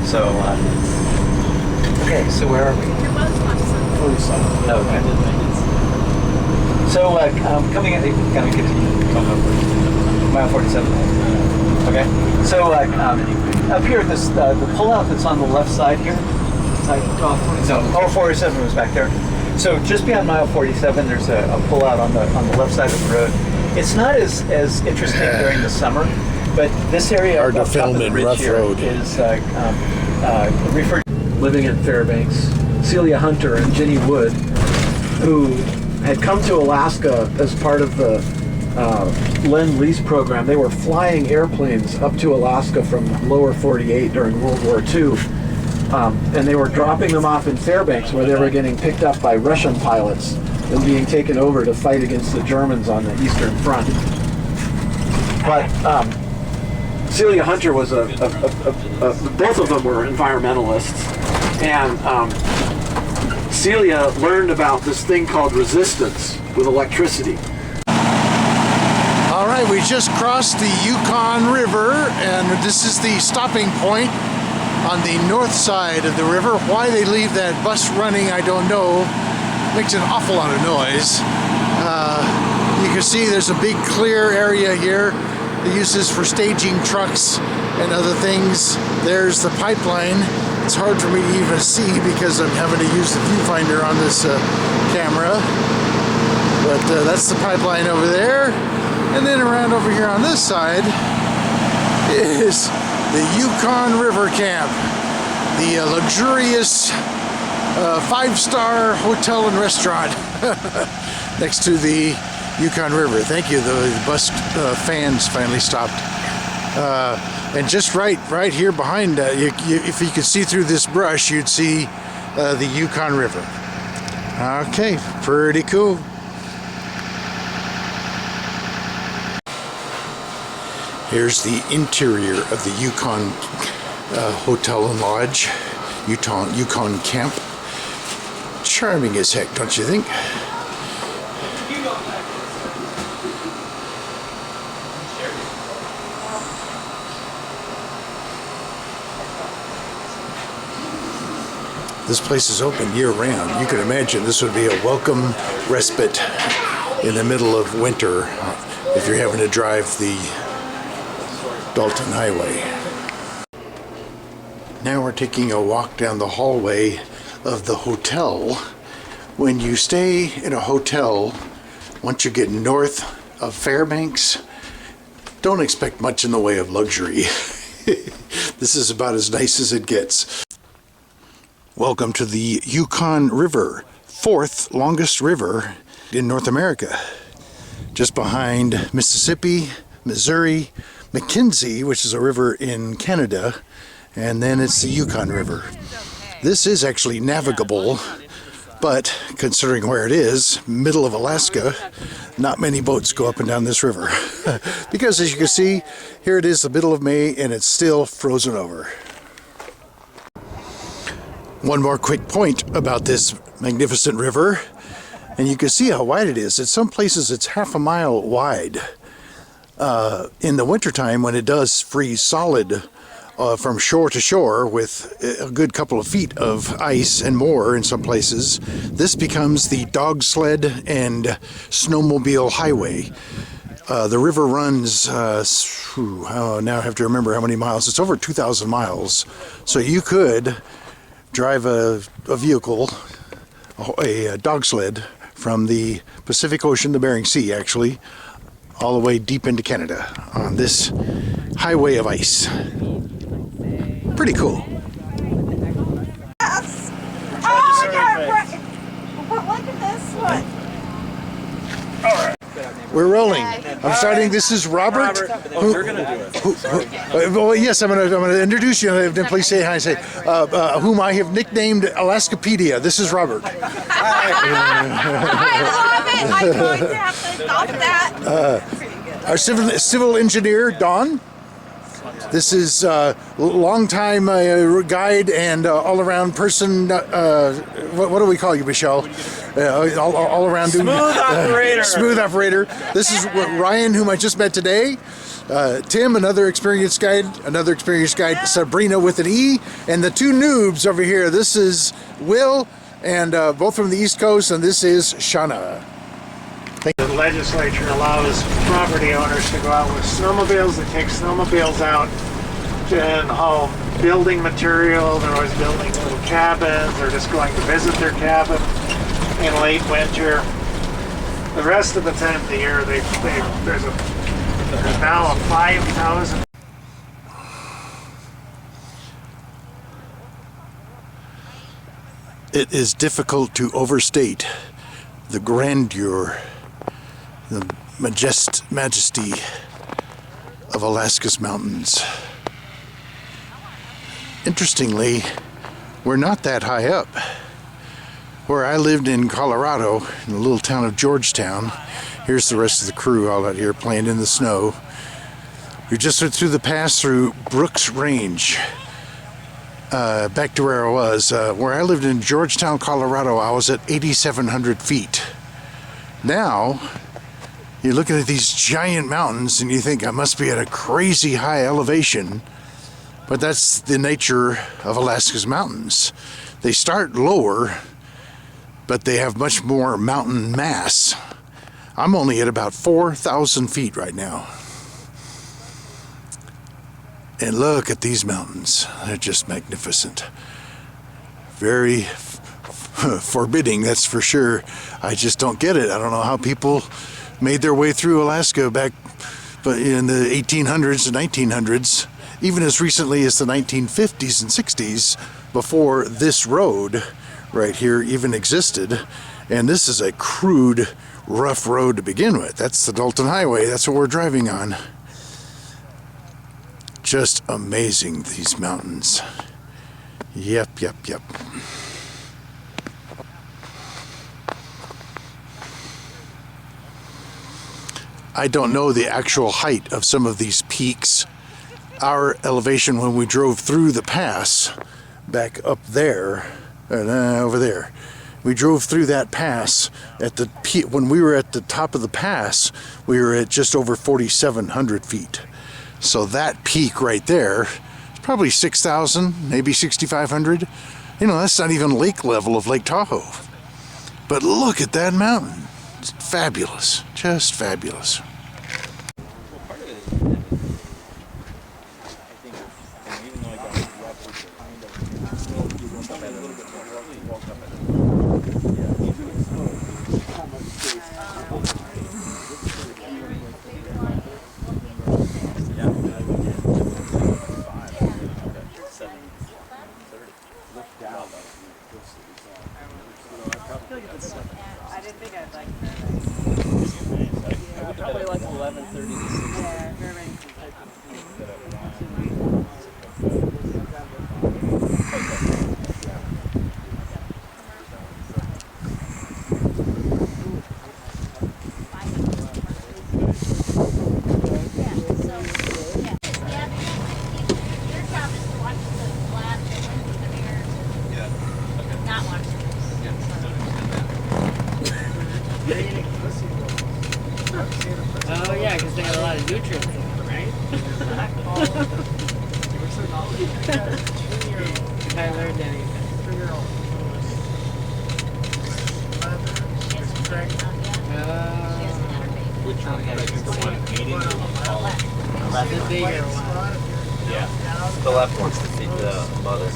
So, okay, so where are we? 47. Okay. So, coming in, kind of continue. Mile 47. Okay. So, up here, this the pullout that's on the left side here. No, 47 was back there. So just beyond mile 47, there's a pullout on the left side of the road. It's not as interesting during the summer, but this area hard to film in rough road is referred. Living in Fairbanks, Celia Hunter and Jenny Wood, who had come to Alaska as part of the Lend-Lease program. They were flying airplanes up to Alaska from lower 48 during World War II. And they were dropping them off in Fairbanks, where they were getting picked up by Russian pilots and being taken over to fight against the Germans on the Eastern Front. But Celia Hunter was both of them were environmentalists, and Celia learned about this thing called resistance with electricity. All right, we just crossed the Yukon River, and this is the stopping point on the north side of the river. Why they leave that bus running, I don't know. Makes an awful lot of noise. You can see there's a big clear area here. They use this for staging trucks and other things. There's the pipeline. It's hard for me to even see because I'm having to use the viewfinder on this camera. But that's the pipeline over there. And then around over here on this side is the Yukon River Camp, the luxurious 5-star hotel and restaurant next to the Yukon River. Thank you, the bus fans finally stopped. And just right here behind, if you could see through this brush, you'd see the Yukon River. Okay, pretty cool. Here's the interior of the Yukon Hotel and Lodge, Yukon Camp. Charming as heck, don't you think? This place is open year-round. You can imagine this would be a welcome respite in the middle of winter if you're having to drive the Dalton Highway. Now we're taking a walk down the hallway of the hotel. When you stay in a hotel, once you get north of Fairbanks, don't expect much in the way of luxury. This is about as nice as it gets. Welcome to the Yukon River, 4th longest river in North America. Just behind Mississippi, Missouri, McKenzie, which is a river in Canada, and then it's the Yukon River. This is actually navigable, but considering where it is, middle of Alaska, not many boats go up and down this river. Because as you can see, here it is the middle of May and it's still frozen over. One more quick point about this magnificent river, and you can see how wide it is. In some places it's half a mile wide. In the wintertime, when it does freeze solid from shore to shore with a good couple of feet of ice and more in some places, this becomes the dog sled and snowmobile highway. The river runs, now I have to remember how many miles. It's over 2,000 miles. So you could drive a vehicle, a dog sled, from the Pacific Ocean, the Bering Sea actually, all the way deep into Canada on this highway of ice. Pretty cool. Yes. Oh, look at this one. All right. We're rolling. I'm starting. This is Robert. You're gonna do it. Well, yes, I'm gonna introduce you. Then please say hi. Say whom I have nicknamed Alaskapedia. This is Robert. I love it. I'm going to have to stop that. Our civil engineer, Don. This is a longtime guide and all-around person. What do we call you, Michelle? All around Smooth operator. Smooth operator. This is Ryan, whom I just met today. Tim, another experienced guide. Sabrina with an E, and the two noobs over here. This is Will, and both from the East Coast, and this is Shauna. The legislature allows property owners to go out with snowmobiles. They take snowmobiles out and haul building material. They're always building little cabins. They're just going to visit their cabin in late winter. The rest of the time of the year, there's now a 5,000. It is difficult to overstate the grandeur, the majesty of Alaska's mountains. Interestingly, we're not that high up. Where I lived in Colorado, in the little town of Georgetown, here's the rest of the crew all out here playing in the snow. We just went through the pass through Brooks Range. Back to where I was. Where I lived in Georgetown, Colorado, I was at 8,700 feet. Now, you're looking at these giant mountains and you think I must be at a crazy high elevation, but that's the nature of Alaska's mountains. They start lower, but they have much more mountain mass. I'm only at about 4,000 feet right now. And look at these mountains. They're just magnificent. Very forbidding, that's for sure. I just don't get it. I don't know how people made their way through Alaska back in the 1800s and 1900s, even as recently as the 1950s and 60s, before this road right here even existed. And this is a crude, rough road to begin with. That's the Dalton Highway. That's what we're driving on. Just amazing, these mountains. Yep. I don't know the actual height of some of these peaks. Our elevation when we drove through the pass, back up there, over there, we drove through that pass at the peak. When we were at the top of the pass, we were at just over 4,700 feet. So that peak right there is probably 6,000, maybe 6,500. You know, that's not even lake level of Lake Tahoe. But look at that mountain. It's fabulous, just fabulous. I didn't think I'd like Probably like 11:30 to 6. Yeah, very Oh yeah, because they got a lot of nutrients in them, right? If I learned anything. Which one? Like the one eating or The bigger one. Yeah. The left one's to feed the mother.